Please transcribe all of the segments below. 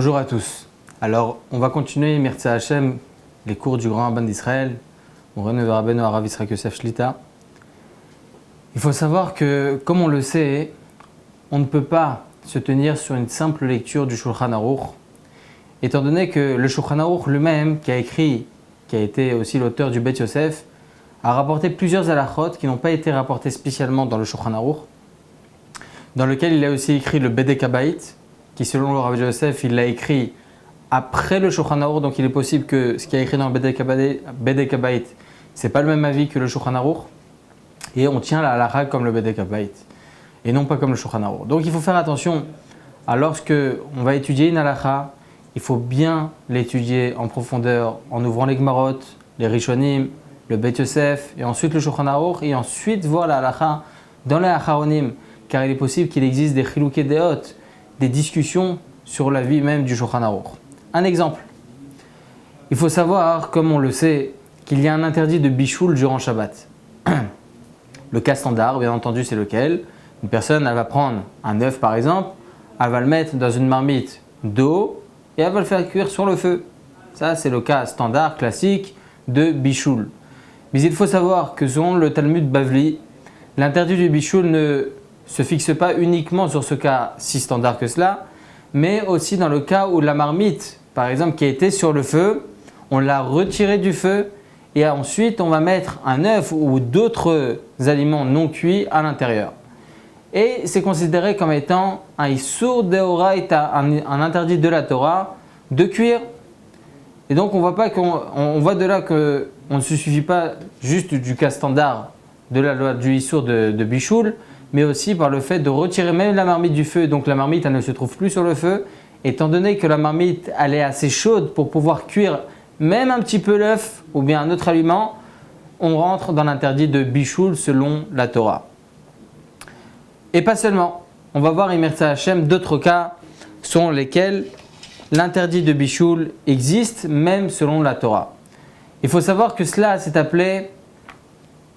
Bonjour à tous. Alors, on va continuer, Mirza Hashem, les cours du grand rabbin d'Israël, Moreno Rabbeinu Harav Yitzhak Yosef Shlita. Il faut savoir que, comme on le sait, on ne peut pas se tenir sur une simple lecture du Shulchan Aruch, étant donné que le Shulchan Aruch lui-même, qui a été aussi l'auteur du Beth Yosef, a rapporté plusieurs halachot qui n'ont pas été rapportés spécialement dans le Shulchan Aruch, dans lequel il a aussi écrit le Bedek Habayit, qui selon le Rav Yosef, il l'a écrit après le Shulchan Aruch, donc il est possible que ce qui est écrit dans le Bedek Habayit, c'est pas le même avis que le Shulchan Aruch, et on tient la halakha comme le Bedek Habayit, et non pas comme le Shulchan Aruch. Donc il faut faire attention, lorsque on va étudier une halakha, il faut bien l'étudier en profondeur, en ouvrant les Gemarot, les Rishonim, le Beth Yosef, et ensuite le Shulchan Aruch, et ensuite voir la halakha dans les Acharonim, car il est possible qu'il existe des Chilukei Deot, des discussions sur la vie même du Shulchan Aruch. Un exemple. Il faut savoir, comme on le sait, qu'il y a un interdit de bichoul durant Shabbat. Le cas standard, bien entendu, c'est lequel? Une personne, elle va prendre un œuf par exemple, elle va le mettre dans une marmite d'eau et elle va le faire cuire sur le feu. Ça, c'est le cas standard, classique de bichoul. Mais il faut savoir que selon le Talmud Bavli, l'interdit du bichoul ne se fixe pas uniquement sur ce cas si standard que cela, mais aussi dans le cas où la marmite, par exemple, qui a été sur le feu, on l'a retirée du feu et ensuite on va mettre un œuf ou d'autres aliments non cuits à l'intérieur. Et c'est considéré comme étant un Issur Deoraita, un interdit de la Torah, de cuire. Et donc on voit de là qu'on ne se suffit pas juste du cas standard de la loi du Issur de Bichoul, mais aussi par le fait de retirer même la marmite du feu. Donc la marmite, elle ne se trouve plus sur le feu, étant donné que la marmite, elle est assez chaude pour pouvoir cuire même un petit peu l'œuf ou bien un autre aliment, on rentre dans l'interdit de bichoul selon la Torah. Et pas seulement, on va voir Mirza Hashem d'autres cas selon lesquels l'interdit de bichoul existe même selon la Torah. Il faut savoir que cela s'est appelé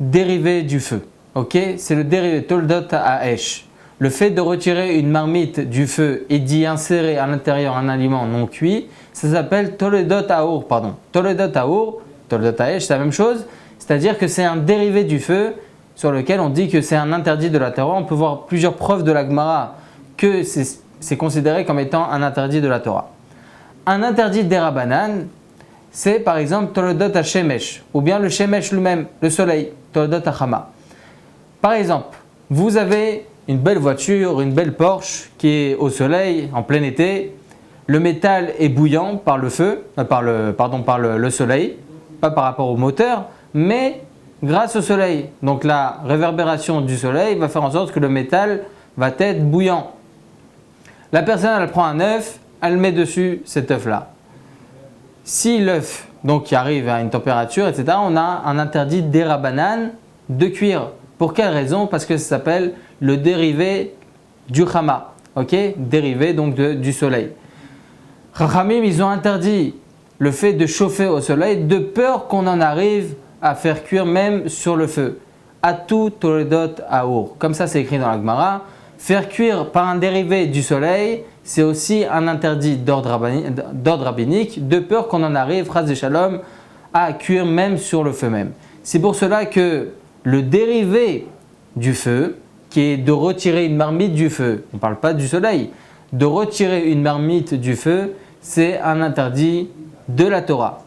dérivé du feu. Okay, c'est le dérivé Toldot Ha'esh. Le fait de retirer une marmite du feu et d'y insérer à l'intérieur un aliment non cuit, ça s'appelle Toledot Ha'ur. Toledot Ha'ur, Toldot Ha'esh, c'est la même chose, c'est-à-dire que c'est un dérivé du feu sur lequel on dit que c'est un interdit de la Torah. On peut voir plusieurs preuves de la Gemara que c'est considéré comme étant un interdit de la Torah. Un interdit d'Erabanan, c'est par exemple Toledot Ha'Shemesh, ou bien le Shemesh lui-même, le soleil, Toledot Ha'Chama. Par exemple, vous avez une belle voiture, une belle Porsche qui est au soleil en plein été. Le métal est bouillant par le feu, par le soleil, pas par rapport au moteur, mais grâce au soleil. Donc la réverbération du soleil va faire en sorte que le métal va être bouillant. La personne, elle prend un œuf, elle met dessus cet œuf-là. Si l'œuf donc arrive à une température, etc., on a un interdit d'Erabanan de cuire. Pour quelle raison? Parce que ça s'appelle le dérivé du Chama, dérivé donc du soleil. Chachamim, ils ont interdit le fait de chauffer au soleil de peur qu'on en arrive à faire cuire même sur le feu. Atu Toledot Ha'ur. Comme ça, c'est écrit dans la Gemara. Faire cuire par un dérivé du soleil, c'est aussi un interdit d'ordre rabbinique, de peur qu'on en arrive, Chas v'Shalom, à cuire même sur le feu même. C'est pour cela que le dérivé du feu, qui est de retirer une marmite du feu, on ne parle pas du soleil, de retirer une marmite du feu, c'est un interdit de la Torah.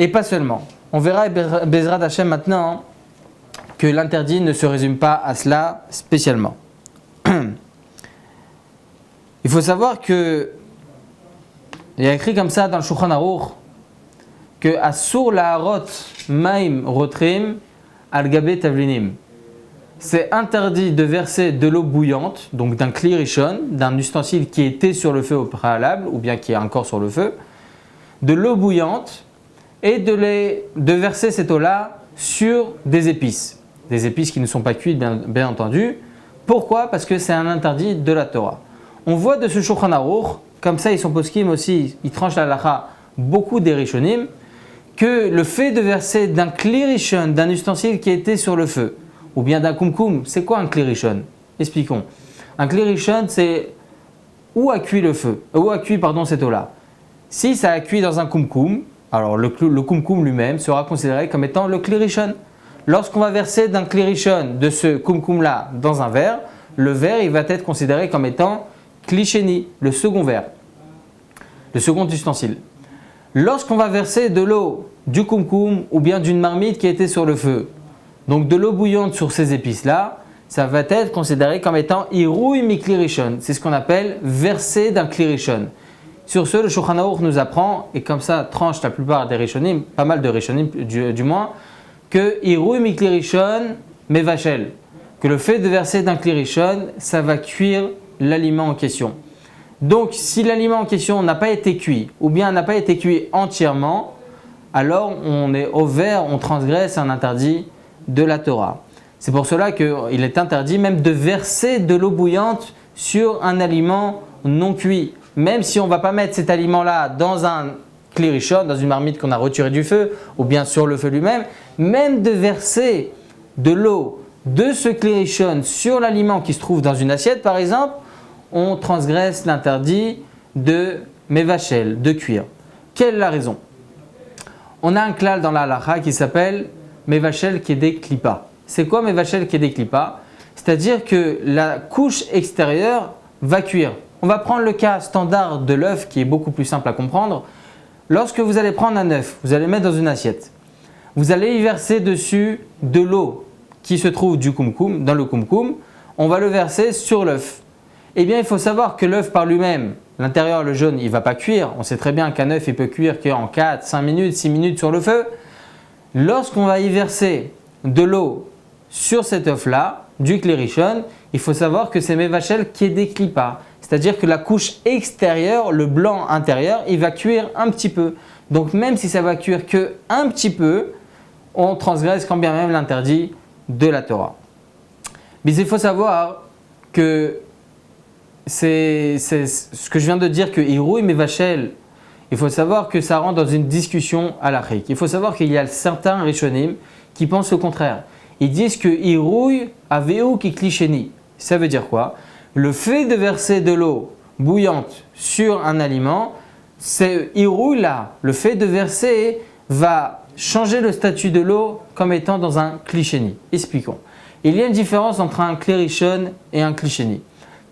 Et pas seulement. On verra Bezrat Hashem maintenant que l'interdit ne se résume pas à cela spécialement. Il faut savoir que il y a écrit comme ça dans le Shulchan Aruch que Asur la'arot maim rotrim al-gabé tavlinim. C'est interdit de verser de l'eau bouillante, donc d'un kli rishon, d'un ustensile qui était sur le feu au préalable, ou bien qui est encore sur le feu, de l'eau bouillante, et de verser cette eau-là sur des épices qui ne sont pas cuites, bien entendu. Pourquoi? Parce que c'est un interdit de la Torah. On voit de ce Shulchan Aruch, comme ça ils sont poskim aussi, ils tranchent la halakha, beaucoup des rishonim, que le fait de verser d'un kli rishon, d'un ustensile qui était sur le feu, ou bien d'un kumkum, c'est quoi un kli rishon? Expliquons. Un kli rishon, c'est où a cuit cette eau-là. Si ça a cuit dans un kumkum, alors le kumkum lui-même sera considéré comme étant le kli rishon. Lorsqu'on va verser d'un kli rishon de ce kumkum-là dans un verre, le verre il va être considéré comme étant kli sheni, le second verre, le second ustensile. Lorsqu'on va verser de l'eau du kumkum ou bien d'une marmite qui était sur le feu, donc de l'eau bouillante sur ces épices-là, ça va être considéré comme étant irouï mi kli rishon. C'est ce qu'on appelle verser d'un kli rishon. Sur ce, le Shulchan Aruch nous apprend, et comme ça tranche la plupart des rishonim, pas mal de rishonim du moins, que irouï mi kli rishon mevachel, que le fait de verser d'un kli rishon, ça va cuire l'aliment en question. Donc, si l'aliment en question n'a pas été cuit, ou bien n'a pas été cuit entièrement, alors on est au vert, on transgresse un interdit de la Torah. C'est pour cela qu'il est interdit même de verser de l'eau bouillante sur un aliment non cuit. Même si on ne va pas mettre cet aliment-là dans un kli rishon, dans une marmite qu'on a retirée du feu, ou bien sur le feu lui-même, même de verser de l'eau de ce kli rishon sur l'aliment qui se trouve dans une assiette par exemple, on transgresse l'interdit de mevachel, de cuire. Quelle est la raison? On a un klal dans la halacha qui s'appelle mevachel kedei klipa. C'est quoi mevachel kedei klipa? C'est-à-dire que la couche extérieure va cuire. On va prendre le cas standard de l'œuf qui est beaucoup plus simple à comprendre. Lorsque vous allez prendre un œuf, vous allez le mettre dans une assiette. Vous allez y verser dessus de l'eau qui se trouve dans le kumkum. On va le verser sur l'œuf. Eh bien, il faut savoir que l'œuf par lui-même, l'intérieur, le jaune, il ne va pas cuire. On sait très bien qu'un œuf, il peut cuire qu'en 4, 5 minutes, 6 minutes sur le feu. Lorsqu'on va y verser de l'eau sur cet œuf-là, du kli rishon, il faut savoir que c'est mevachel kedei klipa. C'est-à-dire que la couche extérieure, le blanc intérieur, il va cuire un petit peu. Donc même si ça va cuire que un petit peu, on transgresse quand bien même l'interdit de la Torah. Mais il faut savoir que c'est ce que je viens de dire que irouï mevachel, il faut savoir que ça rentre dans une discussion halachique. Il faut savoir qu'il y a certains rishonim qui pensent le contraire. Ils disent que irouï aveu ki kli sheni. Ça veut dire quoi? Le fait de verser de l'eau bouillante sur un aliment, c'est irouï là, le fait de verser va changer le statut de l'eau comme étant dans un kli sheni. Expliquons. Il y a une différence entre un kli rishon et un kli sheni.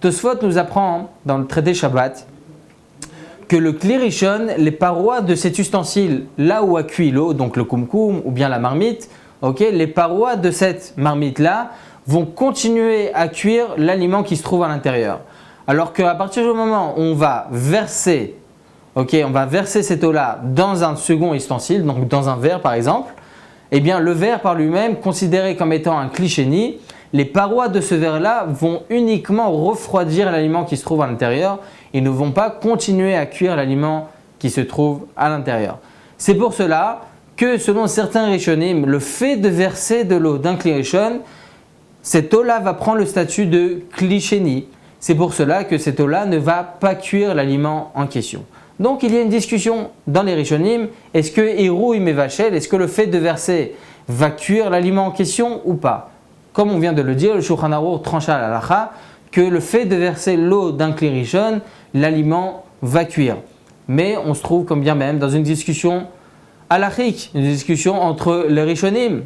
Tosfot nous apprend dans le traité Shabbat que le kli rishon, les parois de cet ustensile, là où a cuit l'eau, donc le kumkum ou bien la marmite, les parois de cette marmite-là vont continuer à cuire l'aliment qui se trouve à l'intérieur. Alors qu'à partir du moment où on va verser cette eau-là dans un second ustensile, donc dans un verre par exemple, eh bien le verre par lui-même, considéré comme étant un kli sheni, les parois de ce verre-là vont uniquement refroidir l'aliment qui se trouve à l'intérieur et ne vont pas continuer à cuire l'aliment qui se trouve à l'intérieur. C'est pour cela que selon certains rishonim, le fait de verser de l'eau d'un kli rishon, cette eau-là va prendre le statut de kli sheni. C'est pour cela que cette eau-là ne va pas cuire l'aliment en question. Donc il y a une discussion dans les rishonim, est-ce que irouï mevachel, est-ce que le fait de verser va cuire l'aliment en question ou pas? Comme on vient de le dire, le Shulchan Aruch tranche à la halacha que le fait de verser l'eau d'un kli rishon, l'aliment va cuire. Mais on se trouve comme bien même dans une discussion halachique, une discussion entre les rishonim.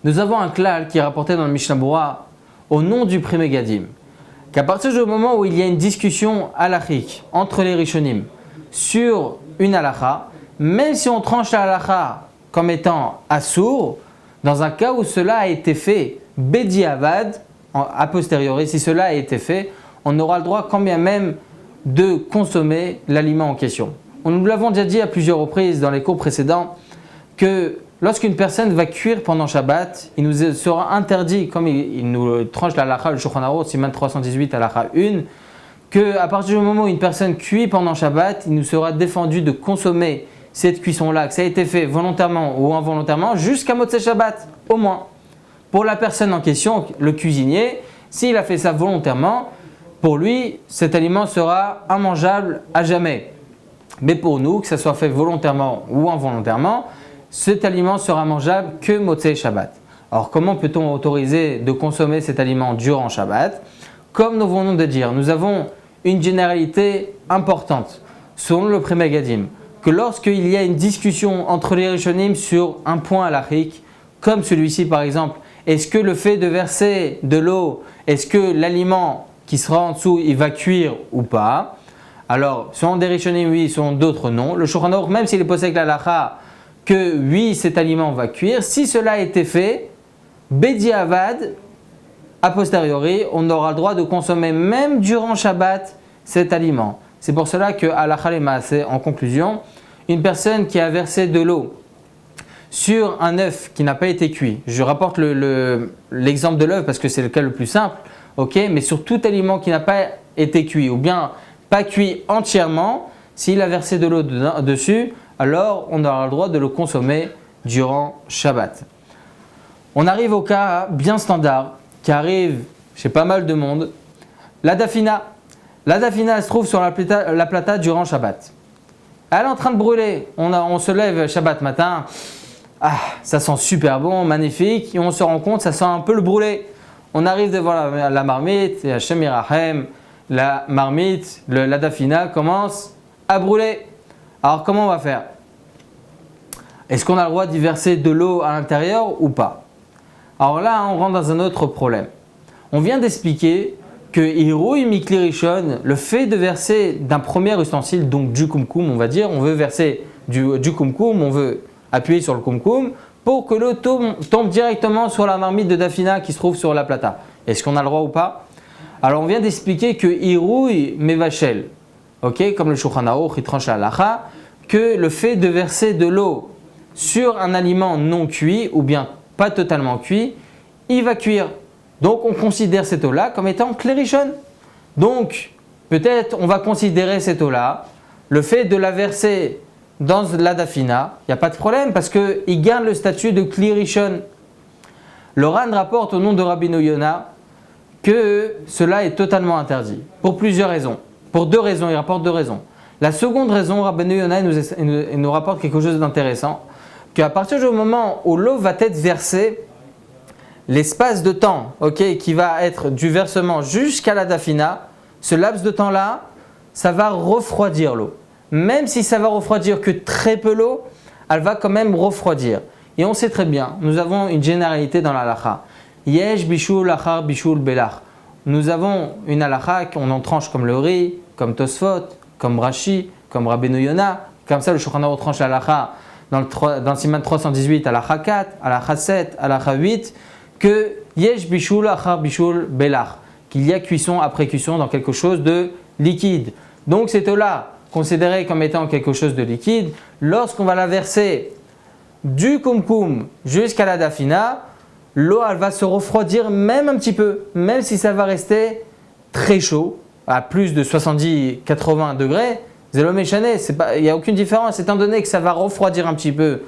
Nous avons un klal qui est rapporté dans le Mishnah Berurah au nom du Pri Megadim, qu'à partir du moment où il y a une discussion halachique entre les rishonim sur une halacha, même si on tranche la halacha comme étant assour, dans un cas où cela a été fait bediavad, a posteriori, si cela a été fait, on aura le droit quand bien même de consommer l'aliment en question. Nous l'avons déjà dit à plusieurs reprises dans les cours précédents que lorsqu'une personne va cuire pendant Shabbat, il nous sera interdit, comme il nous tranche la halakha, le Shulchan Aruch, Siman 318 halakha 1, qu'à partir du moment où une personne cuit pendant Shabbat, il nous sera défendu de consommer cette cuisson-là, que ça a été fait volontairement ou involontairement, jusqu'à Motzei Shabbat, au moins. Pour la personne en question, le cuisinier, s'il a fait ça volontairement, pour lui, cet aliment sera immangeable à jamais. Mais pour nous, que ça soit fait volontairement ou involontairement, cet aliment sera mangeable que Motzei Shabbat. Alors comment peut-on autoriser de consommer cet aliment durant Shabbat? Comme nous venons de dire, nous avons une généralité importante, selon le Pri Megadim, que lorsqu'il y a une discussion entre les Rishonim sur un point halachique, comme celui-ci par exemple, est-ce que le fait de verser de l'eau, est-ce que l'aliment qui sera en dessous, il va cuire ou pas? Alors, selon des Rishonim, oui, selon d'autres, non. Le Shulchan Aruch, même s'il est posé avec la halacha, que oui, cet aliment va cuire, si cela a été fait, Bedi Avad, a posteriori, on aura le droit de consommer même durant Shabbat cet aliment. C'est pour cela que halacha lemaaseh, en conclusion, une personne qui a versé de l'eau sur un œuf qui n'a pas été cuit, je rapporte l'exemple de l'œuf parce que c'est le cas le plus simple, ok, mais sur tout aliment qui n'a pas été cuit ou bien pas cuit entièrement, s'il a versé de l'eau dessus, alors on aura le droit de le consommer durant Shabbat. On arrive au cas bien standard qui arrive chez pas mal de monde, la dafina. La dafina, elle se trouve sur la plata durant Shabbat. Elle est en train de brûler. On se lève Shabbat matin. Ah, ça sent super bon, magnifique. Et on se rend compte, ça sent un peu le brûlé. On arrive devant la marmite, et Hashem Yirachem, la marmite, la dafina commence à brûler. Alors comment on va faire? Est-ce qu'on a le droit d'y verser de l'eau à l'intérieur ou pas? Alors là, on rentre dans un autre problème. On vient d'expliquer que Hirouï Mikli Rishon, le fait de verser d'un premier ustensile, donc du kumkum, on va dire, on veut verser du kumkum, on veut appuyer sur le kumkum pour que l'eau tombe directement sur la marmite de dafina qui se trouve sur la plata. Est-ce qu'on a le droit ou pas? Alors on vient d'expliquer que Hirouï Mevachel, ok, comme le Shulchan Aruch, il tranche la halacha, que le fait de verser de l'eau sur un aliment non cuit ou bien pas totalement cuit, il va cuire. Donc on considère cette eau-là comme étant klérishon. Donc peut-être on va considérer cette eau-là, le fait de la verser dans la dafina, il n'y a pas de problème parce qu'il garde le statut de klérishon. Le Ran rapporte au nom de Rabbeinu Yona que cela est totalement interdit pour plusieurs raisons. Pour deux raisons, il rapporte deux raisons. La seconde raison, Rabbeinu Yona nous rapporte quelque chose d'intéressant, qu'à partir du moment où l'eau va être versée, l'espace de temps qui va être du versement jusqu'à la dafina, ce laps de temps-là, ça va refroidir l'eau. Même si ça va refroidir que très peu l'eau, elle va quand même refroidir. Et on sait très bien, nous avons une généralité dans la halacha. Yesh bishul achar bishul belach. Nous avons une halacha qu'on en tranche comme le riz, comme Tosfot, comme Rashi, comme Rabbeinu Yona. Comme ça, le Shulchan Aruch tranche la halacha dans le Siman 318, halacha 4, halacha 7, halacha 8, que yesh bishul achar bishul belach, qu'il y a cuisson après cuisson dans quelque chose de liquide. Donc cette eau-là, considérée comme étant quelque chose de liquide, lorsqu'on va la verser du kumkum jusqu'à la dafina, l'eau elle va se refroidir même un petit peu, même si ça va rester très chaud, à plus de 70-80 degrés, zélo méchané, il n'y a aucune différence, étant donné que ça va refroidir un petit peu.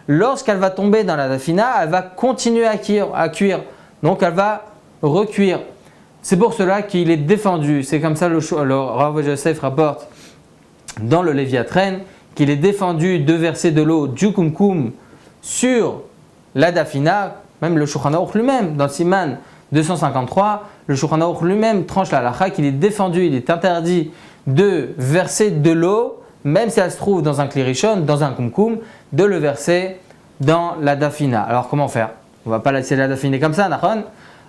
Lorsqu'elle va tomber dans la dafina, elle va continuer à cuire, donc elle va recuire. C'est pour cela qu'il est défendu, c'est comme ça le Rav Yosef rapporte dans le Léviatren, qu'il est défendu de verser de l'eau du kumkum sur la dafina. Même le Shulchan Aruch lui-même, dans le Siman 253, le Shulchan Aruch lui-même tranche la halacha qu'il est défendu, il est interdit de verser de l'eau, même si elle se trouve dans un klérishon, dans un kumkum, de le verser dans la dafina. Alors comment faire? On ne va pas laisser la dafina comme ça, Nahon.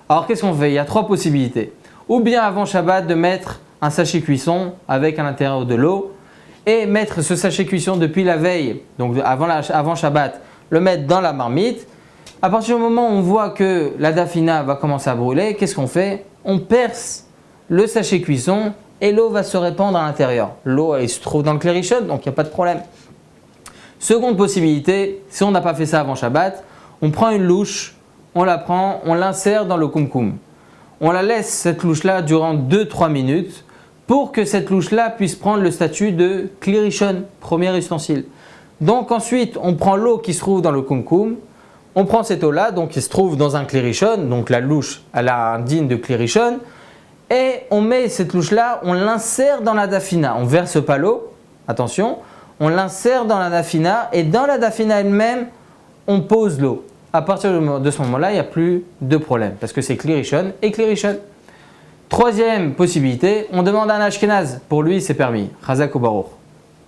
Alors qu'est-ce qu'on fait? Il y a trois possibilités. Ou bien avant Shabbat de mettre un sachet cuisson avec à l'intérieur de l'eau et mettre ce sachet cuisson depuis la veille, donc avant Shabbat, le mettre dans la marmite. À partir du moment où on voit que la dafina va commencer à brûler, qu'est-ce qu'on fait? On perce le sachet cuisson et l'eau va se répandre à l'intérieur. L'eau elle se trouve dans le klérishon, donc il n'y a pas de problème. Seconde possibilité, si on n'a pas fait ça avant Shabbat, on prend une louche, on la prend, on l'insère dans le kumkum. On la laisse cette louche-là durant 2-3 minutes pour que cette louche-là puisse prendre le statut de klérishon, premier ustensile. Donc ensuite, on prend l'eau qui se trouve dans le kumkum, on prend cette eau-là, donc qui se trouve dans un klérishon, donc la louche, elle a un digne de klérishon, et on met cette louche-là, on l'insère dans la dafina. On ne verse pas l'eau, attention, on l'insère dans la dafina, et dans la dafina elle-même, on pose l'eau. À partir de ce moment-là, il n'y a plus de problème, parce que c'est klérishon et klérishon. Troisième possibilité, on demande à un Ashkenaz. Pour lui, c'est permis. Chazak ou Baruch.